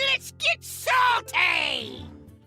Let's get salty!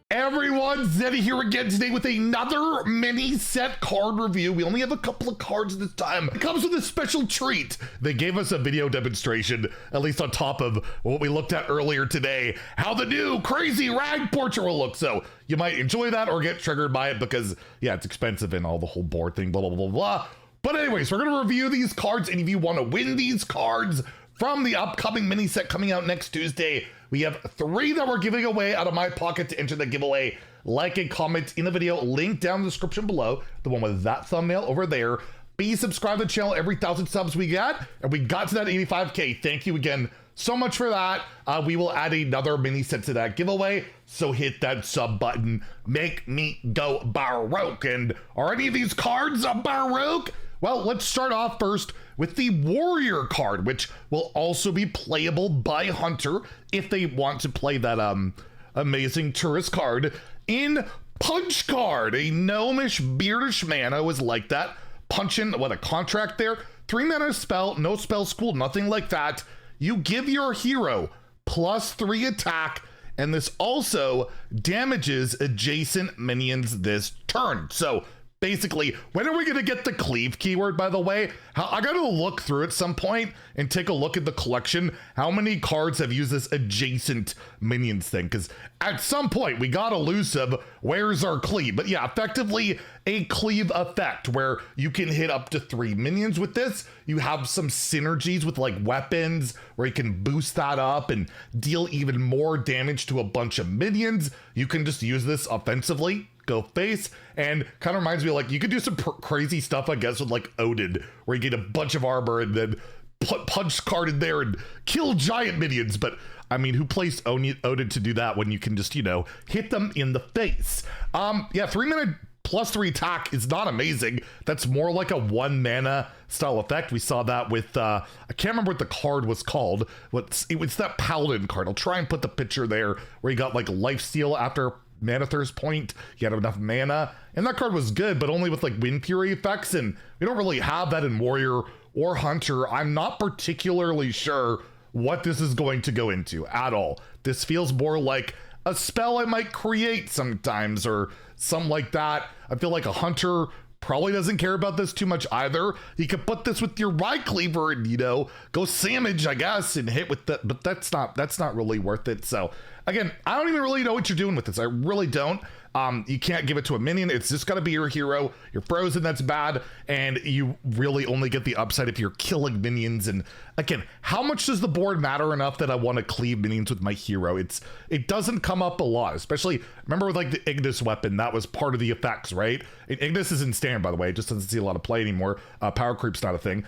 Everyone, Zeddy here again today with another mini set card review. We only have a couple of cards this time. It comes with a special treat. They gave us a video demonstration, at least on top of what we looked at earlier today, how the new crazy rag portrait will look. So you might enjoy that or get triggered by it because, yeah, it's expensive and all the whole board thing, blah, blah, blah, blah. But anyways, we're going to review these cards, and if you want to win these cards from the upcoming mini set coming out next Tuesday, we have 3 that we're giving away out of my pocket. To enter the giveaway, like and comment in the video, link down in the description below, the one with that thumbnail over there. Be subscribed to the channel every 1,000 subs we get, and we got to that 85K. Thank you again so much for that. We will add another mini set to that giveaway, so hit that sub button. Make me go Baroque. And are any of these cards a Baroque? Well, let's start off first with the Warrior card, which will also be playable by Hunter if they want to play that amazing tourist card in Punch Card, a gnomish, beardish man. I always like that. Punching, what, a contract there? 3 mana spell, no spell school, nothing like that. You give your hero +3 attack, and this also damages adjacent minions this turn. So basically, when are we going to get the cleave keyword, by the way? I got to look through at some point and take a look at the collection. How many cards have used this adjacent minions thing? Because at some point, we got elusive, where's our cleave? But yeah, effectively a cleave effect where you can hit up to 3 minions with this. You have some synergies with like weapons where you can boost that up and deal even more damage to a bunch of minions. You can just use this offensively. Go face, and kind of reminds me of, like, you could do some crazy stuff, I guess, with like Odin, where you get a bunch of armor and then put Punch Card in there and kill giant minions. But I mean, who plays Odin to do that when you can just, you know, hit them in the face? Yeah, 3 mana +3 attack is not amazing. That's more like a 1 mana style effect. We saw that with I can't remember what the card was called. It's that Paladin card. I'll try and put the picture there where you got like lifesteal after Mana Thirst point, you had enough mana, and that card was good, but only with like Wind Fury effects, and we don't really have that in Warrior or Hunter. I'm not particularly sure what this is going to go into at all. This feels more like a spell I might create sometimes, or something like that. I feel like a Hunter probably doesn't care about this too much either. You could put this with your right cleaver and, you know, go Samage, I guess, and hit with that, but that's not really worth it. So again, I don't even really know what you're doing with this. I really don't. You can't give it to a minion. It's just got to be your hero. You're frozen, that's bad. And you really only get the upside if you're killing minions. And again, how much does the board matter enough that I want to cleave minions with my hero? It doesn't come up a lot, especially, remember with like the Ignis weapon, that was part of the effects, right? And Ignis is in standard, by the way. It just doesn't see a lot of play anymore. Power creep's not a thing.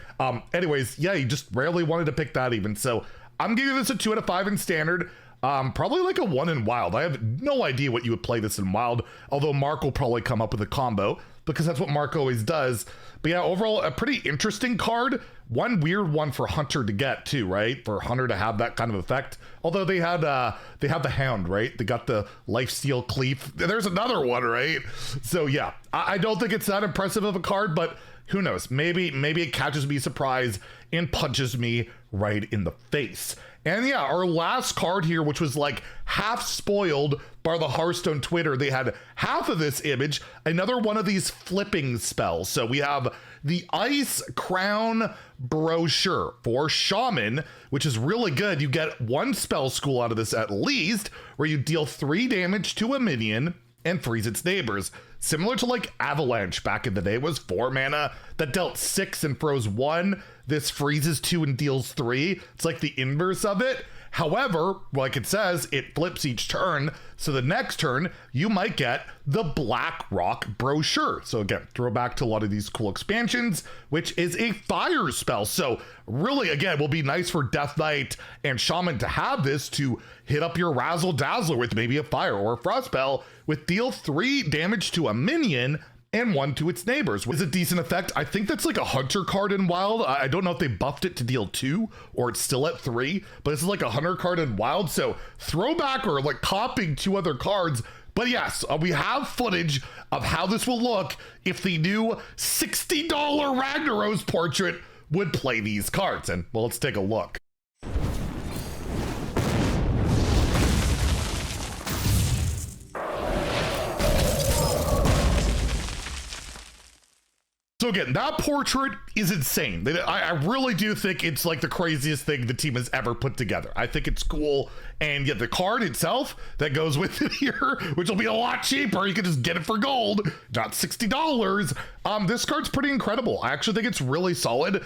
Anyways, yeah, you just rarely wanted to pick that even. So I'm giving this a 2 out of 5 in standard. Probably like a 1 in Wild. I have no idea what you would play this in Wild, although Mark will probably come up with a combo because that's what Mark always does. But yeah, overall, a pretty interesting card. One weird one for Hunter to get too, right? For Hunter to have that kind of effect. Although they have the Hound, right? They got the Lifesteal Cleave. There's another one, right? So yeah, I don't think it's that impressive of a card, but who knows? Maybe it catches me surprise and punches me right in the face. And yeah, our last card here, which was like half spoiled by the Hearthstone Twitter, they had half of this image, another one of these flipping spells. So we have the Ice Crown Brochure for Shaman, which is really good. You get 1 spell school out of this at least, where you deal 3 damage to a minion and freeze its neighbors. Similar to like Avalanche back in the day, it was 4 mana that dealt 6 and froze 1. This freezes 2 and deals 3. It's like the inverse of it. However, like it says, it flips each turn. So the next turn, you might get the Black Rock Brochure. So again, throwback to a lot of these cool expansions, which is a fire spell. So really, again, will be nice for Death Knight and Shaman to have this to hit up your Razzle Dazzle with maybe a fire or a frost spell with deal 3 damage to a minion and 1 to its neighbors. Is a decent effect. I think that's like a Hunter card in Wild. I don't know if they buffed it to deal 2 or it's still at 3, but this is like a Hunter card in Wild. So throwback or like copying 2 other cards. But yes, we have footage of how this will look if the new $60 Ragnaros portrait would play these cards. And well, let's take a look. So again, that portrait is insane. I really do think it's like the craziest thing the team has ever put together. I think it's cool. And yet the card itself that goes with it here, which will be a lot cheaper, you can just get it for gold, not $60. This card's pretty incredible. I actually think it's really solid.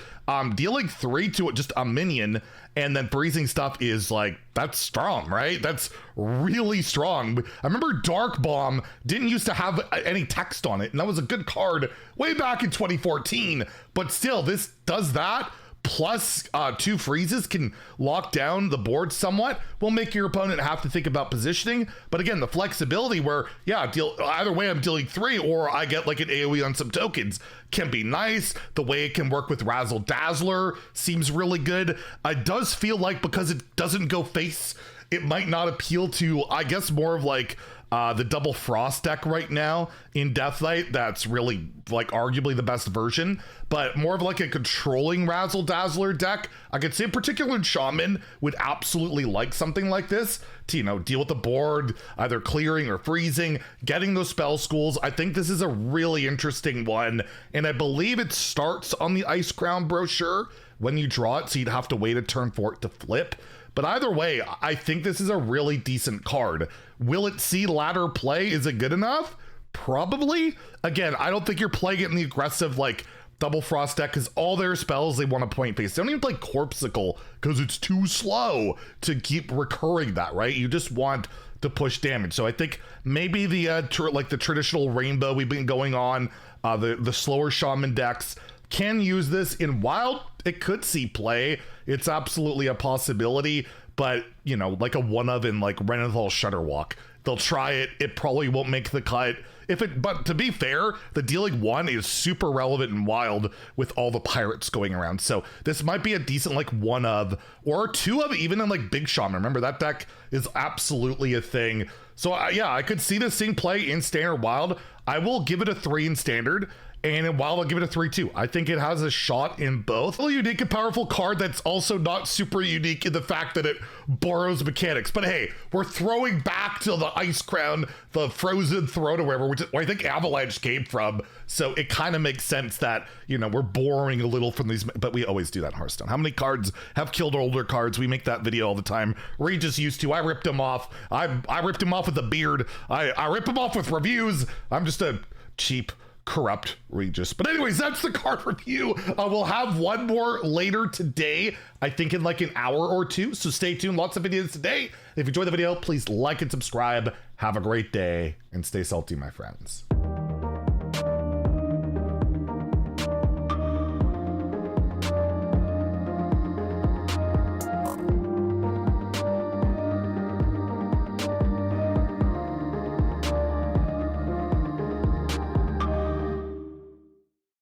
Dealing 3 to just a minion and then freezing stuff is like, that's strong, right? That's really strong. I remember Dark Bomb didn't used to have any text on it, and that was a good card way back in 2014, but still, this does that. Plus 2 freezes can lock down the board somewhat, will make your opponent have to think about positioning. But again, the flexibility where, yeah, either way I'm dealing 3 or I get like an AoE on some tokens can be nice. The way it can work with Razzle Dazzler seems really good. It does feel like because it doesn't go face, it might not appeal to, I guess, more of like the double frost deck right now in Deathlight. That's really like arguably the best version, but more of like a controlling Razzle Dazzler deck. I could see in particular in Shaman would absolutely like something like this to, you know, deal with the board, either clearing or freezing, getting those spell schools. I think this is a really interesting one, and I believe it starts on the Ice Crown brochure when you draw it, so you'd have to wait a turn for it to flip. But either way, I think this is a really decent card. Will it see ladder play? Is it good enough? Probably. Again, I don't think you're playing it in the aggressive, like, double frost deck, because all their spells, they want to point face. They don't even play Corpsicle because it's too slow to keep recurring that, right? You just want to push damage. So I think maybe the, like the traditional rainbow we've been going on, the slower Shaman decks can use this in Wild. It could see play. It's absolutely a possibility, but you know, like a one of in like Renethal Shutterwalk, they'll try it. It probably won't make the cut. But to be fair, the dealing 1 is super relevant in Wild with all the pirates going around. So this might be a decent like 1 of or 2 of even in like Big Shaman. Remember that deck is absolutely a thing. So yeah, I could see this thing play in Standard Wild. I will give it a 3 in Standard. And in Wild, I'll give it a 3 too. I think it has a shot in both. A unique and powerful card that's also not super unique in the fact that it borrows mechanics. But hey, we're throwing back to the Ice Crown, the Frozen Throne or wherever, which is where I think Avalanche came from. So it kind of makes sense that, you know, we're borrowing a little from these, but we always do that in Hearthstone. How many cards have killed older cards? We make that video all the time. Regis used to. I ripped him off. I ripped him off with a beard. I rip him off with reviews. I'm just a cheap, corrupt Regis. But anyways, that's the card review. We'll have one more later today, I think in like an hour or 2, so stay tuned. Lots of videos today. If you enjoyed the video, please like and subscribe. Have a great day and stay salty, my friends.